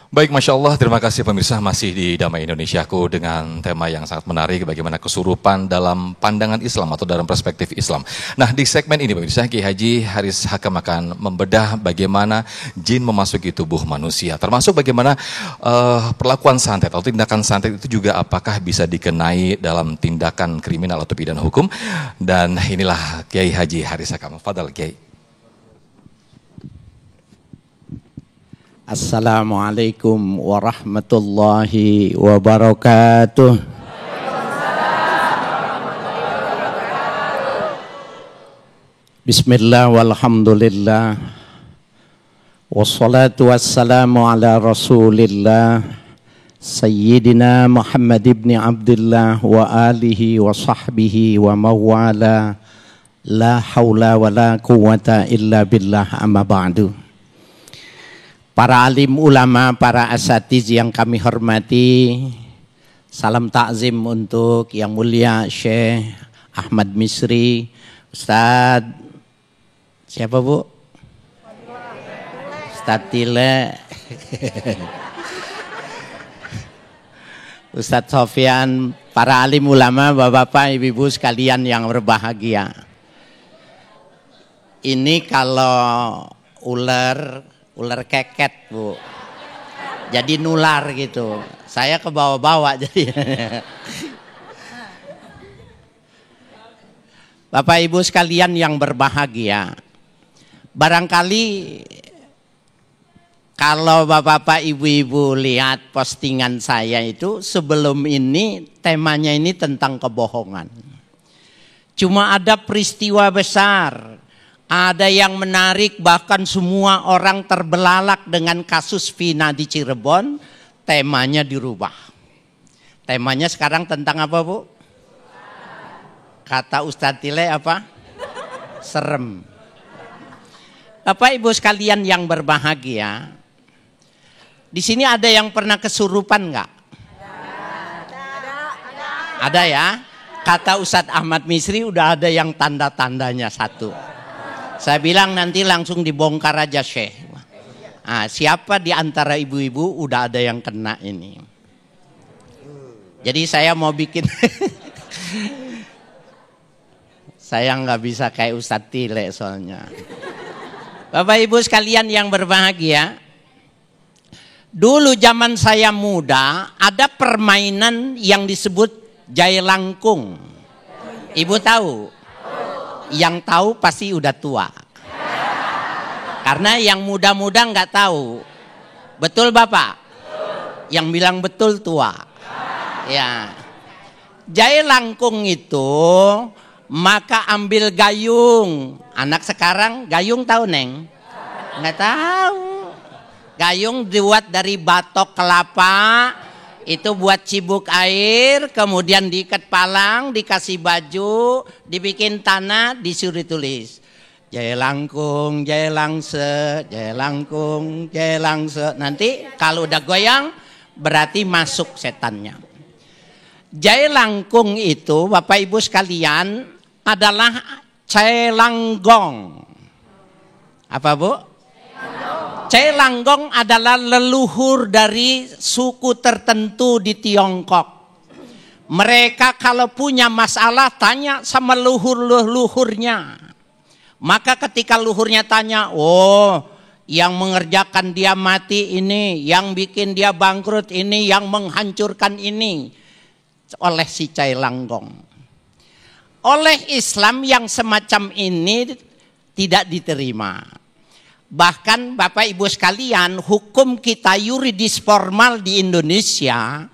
Baik, Masya Allah, terima kasih pemirsa masih di Damai Indonesiaku dengan tema yang sangat menarik, bagaimana kesurupan dalam pandangan Islam atau dalam perspektif Islam. Nah, di segmen ini pemirsa, Kiai Haji Haris Hakam akan membedah bagaimana jin memasuki tubuh manusia, termasuk bagaimana perlakuan santet atau tindakan santet itu juga apakah bisa dikenai dalam tindakan kriminal atau pidana hukum. Dan inilah Kiai Haji Haris Hakam. Fadal Kiai. Assalamualaikum warahmatullahi wabarakatuh. Bismillah walhamdulillah. Wassalatu wassalamu ala rasulillah Sayyidina Muhammad ibn Abdullah wa alihi wa sahbihi wa mawala. La hawla wa la quwata illa billah, amma ba'du. Para alim ulama, para asatiz yang kami hormati, salam takzim untuk yang mulia Syekh Ahmad Misri, Ustadz siapa Bu? Ustadz Tile, Ustadz Sofyan, para alim ulama, bapak-bapak, ibu-ibu sekalian yang berbahagia. Ini kalau ular keket Bu, jadi nular gitu. Saya ke bawah-bawah jadi. Bapak Ibu sekalian yang berbahagia, barangkali kalau bapak-bapak ibu-ibu lihat postingan saya itu sebelum ini, temanya ini tentang kebohongan. Cuma ada peristiwa besar, ada yang menarik, bahkan semua orang terbelalak dengan kasus Vina di Cirebon. Temanya dirubah. Temanya sekarang tentang apa Bu? Kata Ustadz Tile apa? Serem. Bapak Ibu sekalian yang berbahagia, di sini ada yang pernah kesurupan nggak? Ada ya. Kata Ustadz Ahmad Misri udah ada yang tanda-tandanya satu. Saya bilang nanti langsung dibongkar aja Syekh. Nah, siapa di antara ibu-ibu udah ada yang kena ini? Jadi saya mau bikin, saya nggak bisa kayak Ustadz Tile soalnya. Bapak Ibu sekalian yang berbahagia, dulu zaman saya muda ada permainan yang disebut jai langkung. Ibu tahu? Yang tahu pasti udah tua. Karena yang muda-muda nggak tahu. Betul Bapak? Yang bilang betul tua. Ya. Jai langkung itu, maka ambil gayung. Anak sekarang gayung tahu Neng? Nggak tahu. Gayung dibuat dari batok kelapa. Itu buat cibuk air, kemudian diikat palang, dikasih baju, dibikin tanah, disuruh tulis. Jai langkung, jai langse, jai langkung, jai langse. Nanti kalau udah goyang, berarti masuk setannya. Jai langkung itu, Bapak Ibu sekalian, adalah celanggong. Apa Bu? Celanggong adalah leluhur dari suku tertentu di Tiongkok. Mereka kalau punya masalah tanya sama luhur-luhurnya. Maka ketika luhurnya tanya, oh yang mengerjakan dia mati ini, yang bikin dia bangkrut ini, yang menghancurkan ini. Oleh si Celanggong. Oleh Islam yang semacam ini tidak diterima. Bahkan Bapak Ibu sekalian, hukum kita yuridis formal di Indonesia,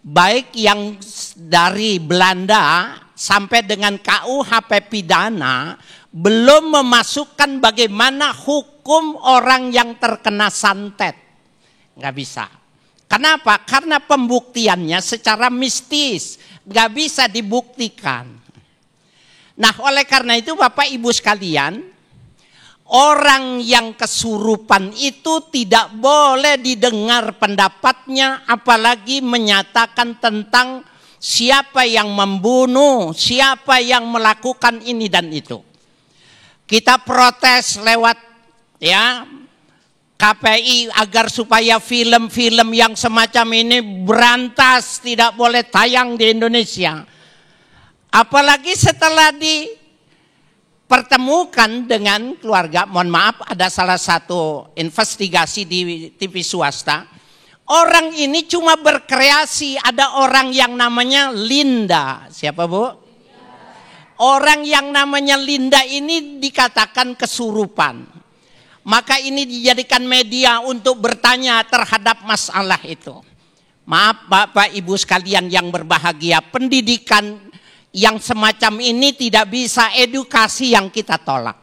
baik yang dari Belanda sampai dengan KUHP pidana, belum memasukkan bagaimana hukum orang yang terkena santet. Nggak bisa. Kenapa? Karena pembuktiannya secara mistis, nggak bisa dibuktikan. Nah, oleh karena itu Bapak Ibu sekalian, orang yang kesurupan itu tidak boleh didengar pendapatnya, apalagi menyatakan tentang siapa yang membunuh, siapa yang melakukan ini dan itu. Kita protes lewat ya KPI agar supaya film-film yang semacam ini berantas, tidak boleh tayang di Indonesia. Apalagi setelah dipertemukan dengan keluarga, mohon maaf, ada salah satu investigasi di TV swasta, orang ini cuma berkreasi, ada orang yang namanya Linda. Siapa Bu? Orang yang namanya Linda ini dikatakan kesurupan. Maka ini dijadikan media untuk bertanya terhadap masalah itu. Maaf Bapak Ibu sekalian yang berbahagia, pendidikan yang semacam ini tidak bisa edukasi yang kita tolak.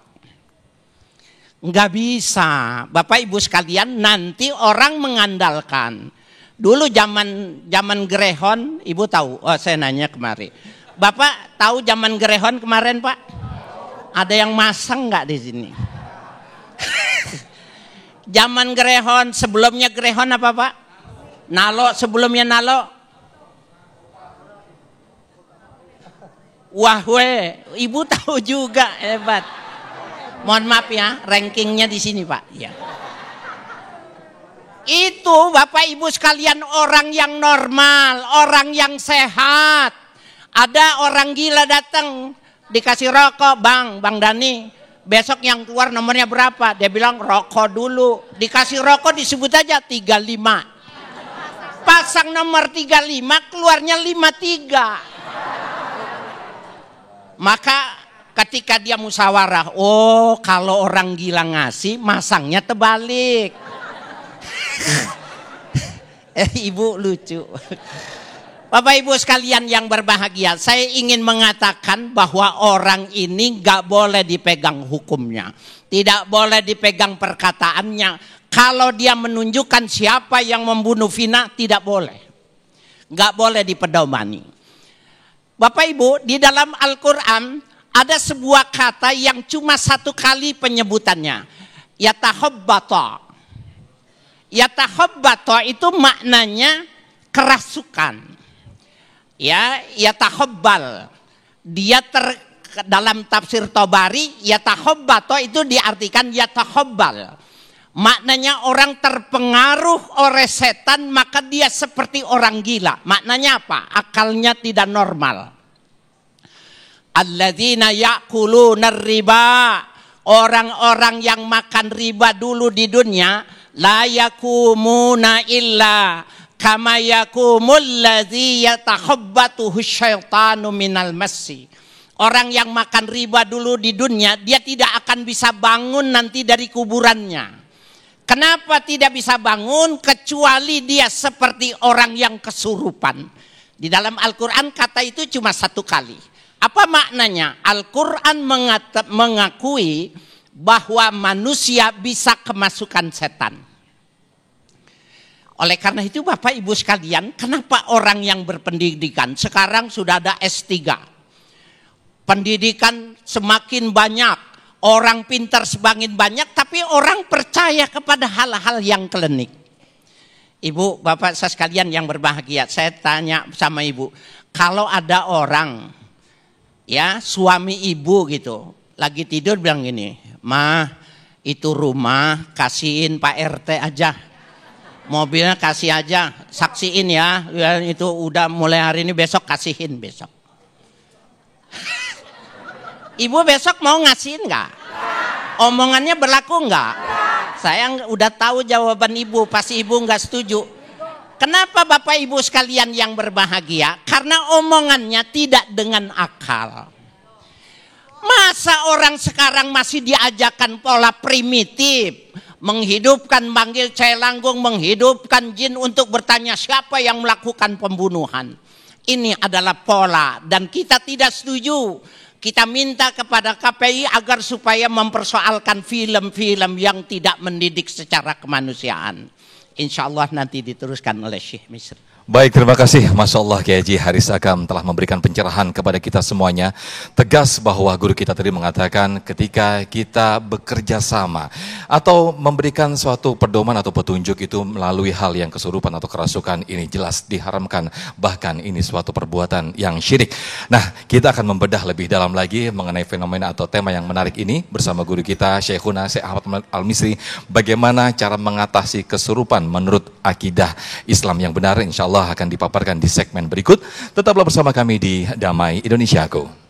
Enggak bisa. Bapak Ibu sekalian, nanti orang mengandalkan. Dulu zaman Grehon, Ibu tahu? Oh, saya nanya kemarin. Bapak tahu zaman Grehon kemarin, Pak? Ada yang masang enggak di sini? Zaman Grehon, sebelumnya Grehon apa Pak? Nalo, sebelumnya Nalo. Wah Ibu tahu juga, hebat. Mohon maaf ya, rankingnya di sini Pak. Ya. Itu Bapak Ibu sekalian orang yang normal, orang yang sehat. Ada orang gila datang, dikasih rokok, Bang Dani. Besok yang keluar nomornya berapa? Dia bilang rokok dulu. Dikasih rokok disebut aja 35. Pasang nomor 35 keluarnya 53. Maka ketika dia musyawarah, oh kalau orang gila ngasih masangnya terbalik. Ibu lucu. Bapak Ibu sekalian yang berbahagia, saya ingin mengatakan bahwa orang ini gak boleh dipegang hukumnya. Tidak boleh dipegang perkataannya. Kalau dia menunjukkan siapa yang membunuh Vina, tidak boleh. Gak boleh dipedomani. Bapak Ibu, di dalam Al-Quran ada sebuah kata yang cuma satu kali penyebutannya. Yatahobbata. Yatahobbata itu maknanya kerasukan. Ya tahobbal. Dia dalam tafsir Tobari, yatahobbato itu diartikan yatahobbal. Maknanya orang terpengaruh oleh setan, maka dia seperti orang gila. Maknanya apa? Akalnya tidak normal. Alladzina ya'kuluna riba. Orang-orang yang makan riba dulu di dunia, la yakumuna illa kama yakumul ladzi yatakhabbatuhu syaitanu minal massi. Orang yang makan riba dulu di dunia, dia tidak akan bisa bangun nanti dari kuburannya. Kenapa tidak bisa bangun? Kecuali dia seperti orang yang kesurupan. Di dalam Al-Quran kata itu cuma satu kali. Apa maknanya? Al-Quran mengakui bahwa manusia bisa kemasukan setan. Oleh karena itu Bapak Ibu sekalian, kenapa orang yang berpendidikan sekarang sudah ada S3? Pendidikan semakin banyak, orang pintar semakin banyak, tapi orang percaya kepada hal-hal yang klinik. Ibu, Bapak saya sekalian yang berbahagia, saya tanya sama Ibu, kalau ada orang, ya suami Ibu gitu, lagi tidur bilang gini, "Ma, itu rumah kasihin Pak RT aja. Mobilnya kasih aja, saksiin ya, itu udah mulai hari ini, besok kasihin besok." Ibu besok mau ngasihin nggak? Omongannya berlaku nggak? Saya udah tahu jawaban Ibu, pasti Ibu nggak setuju. Kenapa Bapak Ibu sekalian yang berbahagia? Karena omongannya tidak dengan akal. Masa orang sekarang masih diajarkan pola primitif, menghidupkan manggil celanggung, menghidupkan jin untuk bertanya siapa yang melakukan pembunuhan. Ini adalah pola dan kita tidak setuju. Kita minta kepada KPI agar supaya mempersoalkan film-film yang tidak mendidik secara kemanusiaan. Insya Allah nanti diteruskan oleh Syekh Misri. Baik, terima kasih. Masya Allah Kiai Haji Haris Agam telah memberikan pencerahan kepada kita semuanya. Tegas bahwa guru kita tadi mengatakan ketika kita bekerja sama atau memberikan suatu pedoman atau petunjuk itu melalui hal yang kesurupan atau kerasukan, ini jelas diharamkan. Bahkan ini suatu perbuatan yang syirik. Nah, kita akan membedah lebih dalam lagi mengenai fenomena atau tema yang menarik ini bersama guru kita Syekhuna Syekh Ahmad Al-Misri. Bagaimana cara mengatasi kesurupan menurut akidah Islam yang benar, insya Allah akan dipaparkan di segmen berikut. Tetaplah bersama kami di Damai Indonesiaku.